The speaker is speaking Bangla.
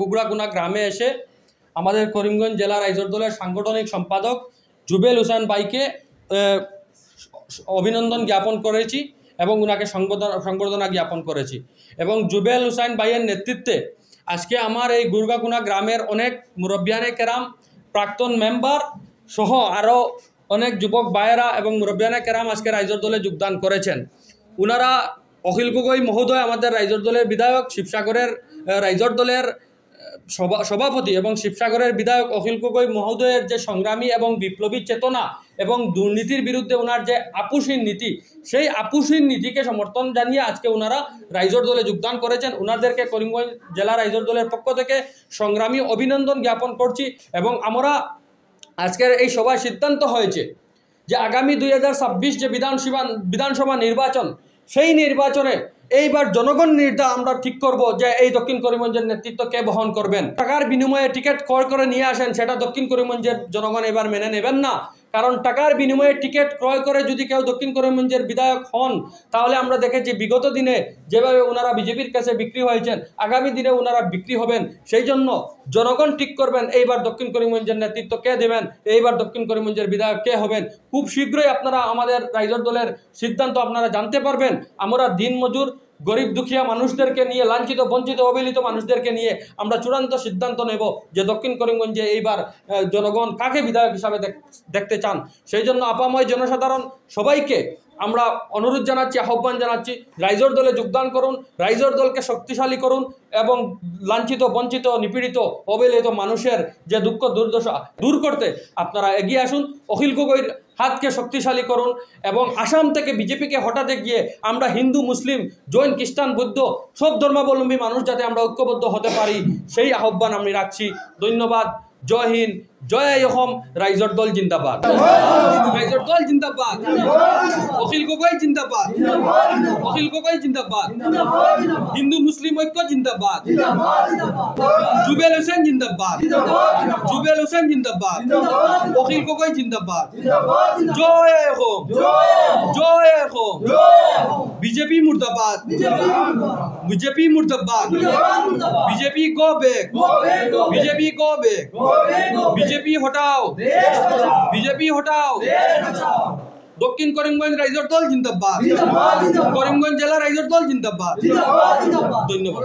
গুগরাকুনা গ্রামে এসে আমাদের করিমগঞ্জ জেলা রাইজর দলের সাংগঠনিক সম্পাদক জুবেল হোসেন ভাইকে অভিনন্দন জ্ঞাপন করেছি এবং ওনাকে সংবর্ধনা জ্ঞাপন করেছি। এবং জুবেল হোসেন ভাইয়ের নেতৃত্বে আজকে আমার এই গুগরাকুনা গ্রামের অনেক মুরব্বিয়ানে কেরাম, প্রাক্তন মেম্বার সহ আরও অনেক যুবক ভাইয়েরা এবং মুরব্বিয়ানে কেরাম আজকে রাইজর দলে যোগদান করেছেন। ওনারা অখিল গগৈ মহোদয় আমাদের রাইজর দলের বিধায়ক, শিবসাগরের রাইজর দলের সভাপতি এবং শিবসাগরের বিধায়ক অখিল গগৈ মহোদয়ের যে সংগ্রামী এবং বিপ্লবী চেতনা এবং দুর্নীতির বিরুদ্ধে ওনার যে আপুসীন নীতি, সেই আপুসীন নীতিকে সমর্থন জানিয়ে আজকে ওনারা রাইজর দলে যোগদান করেছেন। ওনাদেরকে করিমগঞ্জ জেলা রাইজর দলের পক্ষ থেকে সংগ্রামী অভিনন্দন জ্ঞাপন করছি। এবং আমরা আজকের এই সভায় সিদ্ধান্ত হয়েছে যে আগামী 2026 যে বিধানসভা নির্বাচন, সেই নির্বাচনে এইবার জনগণ আমরা ঠিক করব যে এই দক্ষিণ করিমগঞ্জের নেতৃত্ব কে বহন করবেন। টাকার বিনিময়ে টিকিট ক্রয় করে নিয়ে আসেন, সেটা দক্ষিণ করিমগঞ্জের জনগণ এবার মেনে নেবেন না। কারণ টাকার বিনিময়ে টিকিট ক্রয় করে যদি কেউ দক্ষিণ করিমগঞ্জের বিধায়ক হন, তাহলে আমরা দেখেছি বিগত দিনে যেভাবে ওনারা বিজেপির কাছে বিক্রি হয়েছেন, আগামী দিনে ওনারা বিক্রি হবেন। সেই জন্য জনগণ ঠিক করবেন এইবার দক্ষিণ করিমগঞ্জের নেতৃত্ব কে দেবেন, এইবার দক্ষিণ করিমগঞ্জের বিধায়ক কে হবেন। খুব শীঘ্রই আপনারা আমাদের রাইজর দলের সিদ্ধান্ত আপনারা জানতে পারবেন। আমরা দিনমজুর, গরিব দুঃখিয়া মানুষদেরকে নিয়ে, লাঞ্ছিত বঞ্চিত অবহেলিত মানুষদেরকে নিয়ে আমরা চূড়ান্ত সিদ্ধান্ত নেব যে দক্ষিণ করিমগঞ্জে এইবার জনগণ কাকে বিধায়ক হিসাবে দেখতে চান। সেই জন্য আপাময় জনসাধারণ সবাইকে আমরা অনুরোধ জানাচ্ছি, আহ্বান জানাচ্ছি, রাইজর দলে যোগদান করুন, রাইজর দলকে শক্তিশালী করুন এবং লাঞ্ছিত বঞ্চিত নিপীড়িত অবহেলিত মানুষের যে দুঃখ দুর্দশা দূর করতে আপনারা এগিয়ে আসুন। অখিল গগৈর হাতকে শক্তিশালী করুন এবং আসাম থেকে বিজেপিকে হটাতে গিয়ে আমরা হিন্দু, মুসলিম, জৈন, খ্রিস্টান, বৌদ্ধ সব ধর্মাবলম্বী মানুষ যাতে আমরা ঐক্যবদ্ধ হতে পারি, সেই আহ্বান আমি রাখছি। ধন্যবাদ। জয় হিন্দ, জয় অসম। রাইজর দল জিন্দাবাদ, রাইজর দল জিন্দাবাদ, অখিল গগৈ জিন্দাবাদ, অখিল গগৈ জিন্দাবাদ, হিন্দু মুসলিম ঐক্য জিন্দাবাদ, জুবেল হোসেন জিন্দাবাদ, জুবেল হোসেন জিন্দাবাদ, অখিল গগৈ জিন্দাবাদ। জয় অসম, জয় অসম। বিজেপি মুর্দাবাদ, বিজেপি মুর্দাবাদ, BJP go back, BJP go back, BJP হটাও, বিজেপি হটাও। দক্ষিণ করিমগঞ্জ রাইজর দল জিন্দাবাদ, করিমগঞ্জ জেলা রাইজর দল জিন্দাবাদ। ধন্যবাদ।